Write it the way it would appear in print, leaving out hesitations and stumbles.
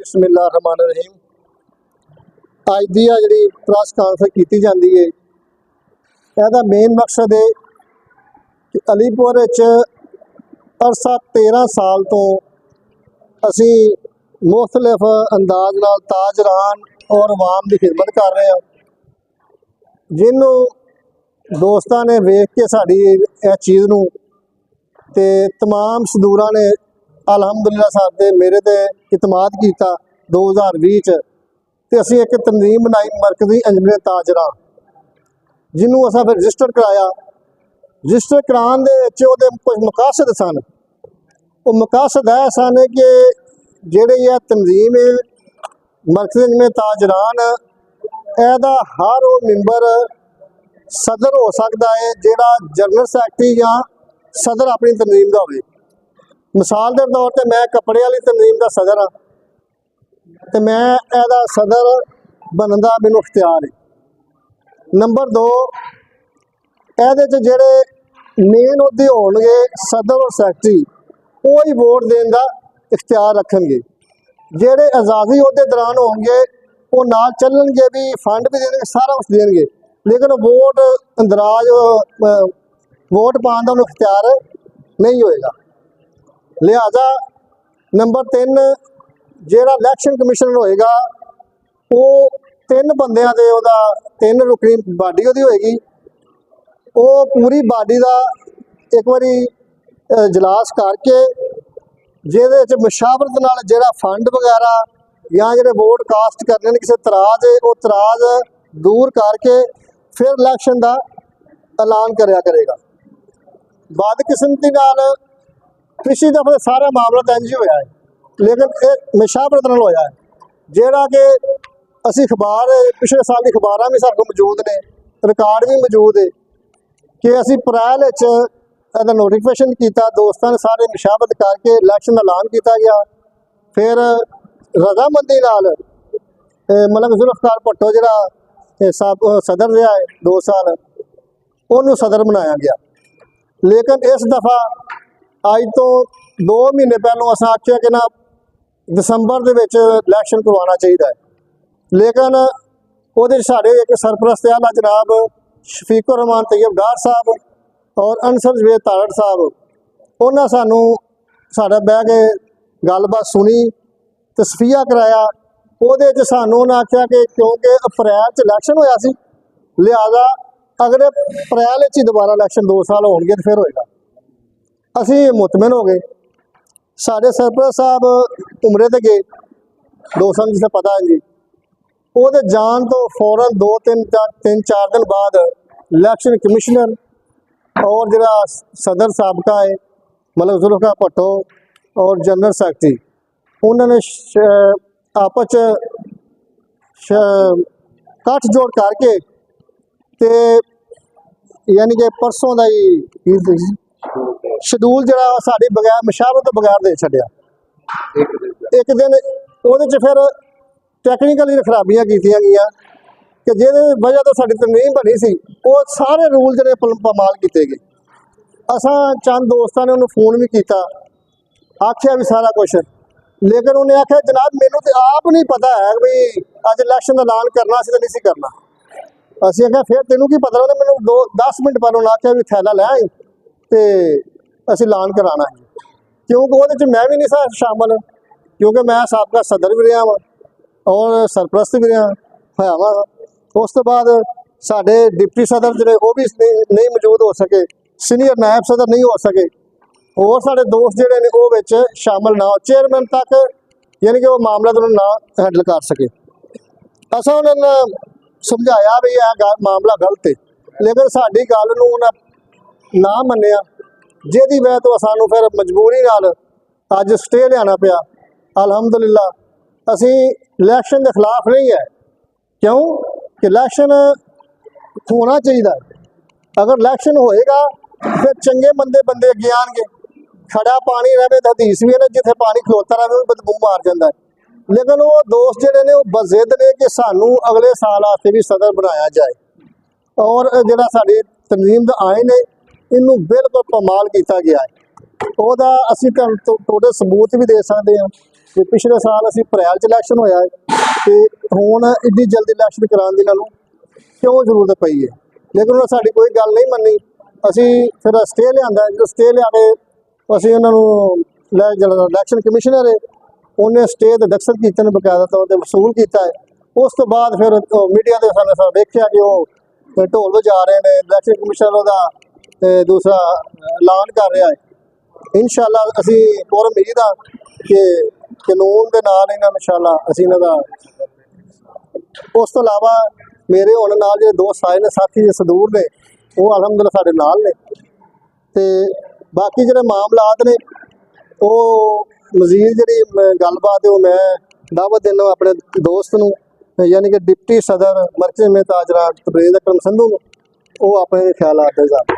बिस्मिल्लाहिर्रहमानिर्रहीम। अज की जी press conference की जाती है, यदा मेन मकसद है कि अलीपुर अरसा 13 साल तो असी मुख्तलिफ अंदाज नाल ताजरान और अवाम की खिदमत कर रहे हैं, जिन्हों दोस्तों ने वेख के साड़ी इस चीज़ नूं ते तमाम सदूरा ने अलहमदुलिल्लाह साहब दे मेरे ते इतमाद किया 2020 ते असी एक तंजीम बनाई मरकजी अंजमन ताजरा, जिन्हों असा फिर रजिस्टर कराया। रजिस्टर कराने दे कुछ मकासद सन। वो मकासद है सन कि जेह्ड़ी यह तंजीम है मरकजी अंजमन ताजरान, एदा हर वो मैंबर सदर हो सकता है जिहड़ा जनरल सैकटरी या सदर अपनी तंजीम का होवे। मिसाल के तौर पर मैं कपड़े वाली तंजीम का सदर हाँ, तो मैं एदा सदर बनने का मैनूं इख्तियार है। नंबर 2, ये जेड़े मेन उहदे होणगे सदर और सैकटरी, वो ही वोट देने का इख्तियार रखेंगे। जेड़े आज़ादी उहदे दौरान होंगे वो नाल चलणगे, भी फंड भी देंगे, सारा कुछ देंगे, लेकिन वोट अंदराज वोट पाने का उन्हें इख्तियार नहीं होएगा। लिहाजा नंबर 3, जेड़ा इलैक्शन कमिश्नर होएगा वो 3 बंदियां दे ओहदा 3 रुकनी बाडी ओहदी होएगी। वो पूरी बाडी का एक बारी इजलास करके जिहदे मशावरत नाल जेड़ा फंड वगैरह या जेह्ड़े वोट कास्ट करने किसी तराज है वो तराज दूर करके फिर इलैक्शन का ऐलान करया करेगा। बदकिस्मती नाल पिछली दफे सारा मामला तो इंज होया है, लेकिन एक मशावरत नाल होया है, जेड़ा कि असी अखबार पिछले साल की अखबारां भी साडे कोल मौजूद ने, रिकॉर्ड भी मौजूद है कि असी अप्रैल इहदा नोटिफिकेशन किया, दोस्तों ने सारे मशावरत करके इलैक्शन का ऐलान किया गया। फिर रजामंदी नाल मलक जुल्फकार भुट्टो जिहड़ा सब सदर रहा है 2 साल, उन्होंने सदर बनाया गया। लेकिन इस दफ़ा अज तो 2 महीने पहलों अस आख्या कि ना दिसंबर के इलैक्शन करवाना चाहिए, लेकिन वो साढ़े एक सरपरस्त आला जनाब शफीकुर रहमान तैयब डार साहब और अनसर जवेद तारड़ साहब, उन्होंने सानू साडा बह के गलबात सुनी, तस्फिया कराया। वो सानू उन्हें आख्या कि क्योंकि अप्रैल इलैक्शन होया सी, लिहाजा अगले अप्रैल ही दोबारा इलैक्शन 2 साल होणगे तो फिर होएगा। असी मुतमिन हो गए। साढ़े सरपरस्त साहब उमरे ते गए 2 साल, जिसे पता है जी, वो जान तो फौरन 2-3-4 दिन बाद इलैक्शन कमिश्नर और जिहड़ा सदर साबका है मलक जुल्फकार भुट्टो और जनरल सैकटरी, उन्होंने आपस कट्ठ जोड़ करके ते यानी कि परसों का ही शेड्यूल जरा साड़ी बगैर मशावरत तो बगैर दे छड्या। एक दिन वो फिर टैक्नीकली खराबियां की कि जिहदी वजह तो साड़ी तंजीम बनी सी, वो सारे रूल जिहड़े पामाल किए गए। असां चंद दोस्तों ने उन्होंने फोन भी किया, आख्या भी सारा कुछ, लेकिन उन्हें आख्या जनाब मैनू तो आप नहीं पता है भी अज इलैक्शन का ऐलान करना सी तो नहीं सी करना। असीं आख्या फिर तेनों की पता, मैनू 10 मिनट पहलों आख्या भी थैला लै आई तो असी ऐलान कराना है, क्योंकि वो मैं भी नहीं सा शामिल, क्योंकि मैं साबका सदर भी रहा वा और सरपरस्त भी रहा होया वा। उस तो बाद साडे डिप्टी सदर जिहड़े वो भी नहीं मौजूद हो सके, सीनियर नायब सदर नहीं हो सके, और साडे दोस्त जिहड़े ने वो विच शामिल ना हो, चेयरमैन तक यानी कि वो मामला तो ना हैंडल कर सके। असां उन्होंने समझाया भी यह मामला गलत है, लेकिन साडी गल नूं ना मन्निया, जिहदी वजह तो सानू फिर मजबूरी नाल अज स्टे लियाना पिया। अलहमदुलिल्लाह असी इलैक्शन के खिलाफ नहीं है, क्यों कि इलैक्शन होना चाहिए। अगर इलैक्शन होएगा फिर चंगे बंदे अगे आएंगे। खड़ा पानी रहे तो हदीस भी है ना, जिथे पानी खलोता रहे बदबू मार जाता है। लेकिन वो दोस्त जिहड़े ने बजिद ने कि सानू अगले साल आस्ते भी सदर बनाया जाए, और जिहड़ा साडी तंजीम दा आइन है इनू बिल्कुल कमाल किया गया है। वह असी टोटल सबूत भी दे सकते हैं ਕਿ ਪਿਛਲੇ ਸਾਲ ਅਸੀਂ ਅਪ੍ਰੈਲ 'ਚ ਇਲੈਕਸ਼ਨ ਹੋਇਆ ਹੈ ਤੇ ਹੁਣ ਇੰਨੀ ਜਲਦੀ ਇਲੈਕਸ਼ਨ ਕਰਾਉਣ ਦੀ ਇਹਨਾਂ ਨੂੰ ਕਿਉਂ ਜ਼ਰੂਰਤ ਪਈ ਹੈ। ਲੇਕਿਨ ਉਹਨਾਂ ਸਾਡੀ ਕੋਈ ਗੱਲ ਨਹੀਂ ਮੰਨੀ। ਅਸੀਂ ਫਿਰ ਸਟੇ ਲਿਆਂਦਾ, ਜਦੋਂ ਸਟੇ ਲਿਆ ਕੇ ਅਸੀਂ ਉਹਨਾਂ ਨੂੰ ਜਿਹੜਾ ਇਲੈਕਸ਼ਨ ਕਮਿਸ਼ਨਰ ਹੈ ਉਹਨੇ ਸਟੇ ਦੇ ਦਖਲ ਕੀਤੇ ਨੇ, ਬਕਾਇਦਾ ਤੌਰ 'ਤੇ ਵਸੂਲ ਕੀਤਾ ਹੈ। ਉਸ ਤੋਂ ਬਾਅਦ ਫਿਰ ਮੀਡੀਆ ਦੇ ਸਾਨੂੰ ਵੇਖਿਆ ਕਿ ਉਹ ਢੋਲ ਵਜਾ ਰਹੇ ਨੇ, ਇਲੈਕਸ਼ਨ ਕਮਿਸ਼ਨਰ ਉਹਦਾ ਦੂਸਰਾ ਐਲਾਨ ਕਰ ਰਿਹਾ ਹੈ। ਇਨਸ਼ਾਅੱਲਾ ਅਸੀਂ ਪੂਰੀ ਉਮੀਦ ਆ ਕਿ ਕਾਨੂੰਨ ਦੇ ਨਾਲ ਇਹਨਾਂ ਇਨਸ਼ਾਅੱਲਾ ਅਸੀਂ ਇਹਨਾਂ ਦਾ। ਉਸ ਤੋਂ ਇਲਾਵਾ ਮੇਰੇ ਹੁਣ ਨਾਲ ਜਿਹੜੇ ਦੋ ਸਾਥੀ ਨੇ, ਸਾਥੀ ਦੇ ਸਦੂਰ ਨੇ, ਉਹ ਅਲਹਮਦੁਲਿਲਾ ਸਾਡੇ ਨਾਲ ਨੇ। ਤੇ ਬਾਕੀ ਜਿਹੜੇ ਮਾਮਲਾਤ ਨੇ ਉਹ ਮਜ਼ੀਦ ਜਿਹੜੀ ਗੱਲਬਾਤ ਹੈ ਉਹ ਮੈਂ ਦਾਵਤ ਦਿੰਦਾ ਆਪਣੇ ਦੋਸਤ ਨੂੰ, ਯਾਨੀ ਕਿ ਡਿਪਟੀ ਸਦਰ ਮਰਕਜ਼ ਮੇ ਤਾਜਰਾਤ ਤਬਰੇਜ਼ ਅਕਰਮ ਸੰਧੂ ਨੂੰ, ਉਹ ਆਪਣੇ ਖਿਆਲਾਤ ਦੇ ਇਜ਼ਹਾਰ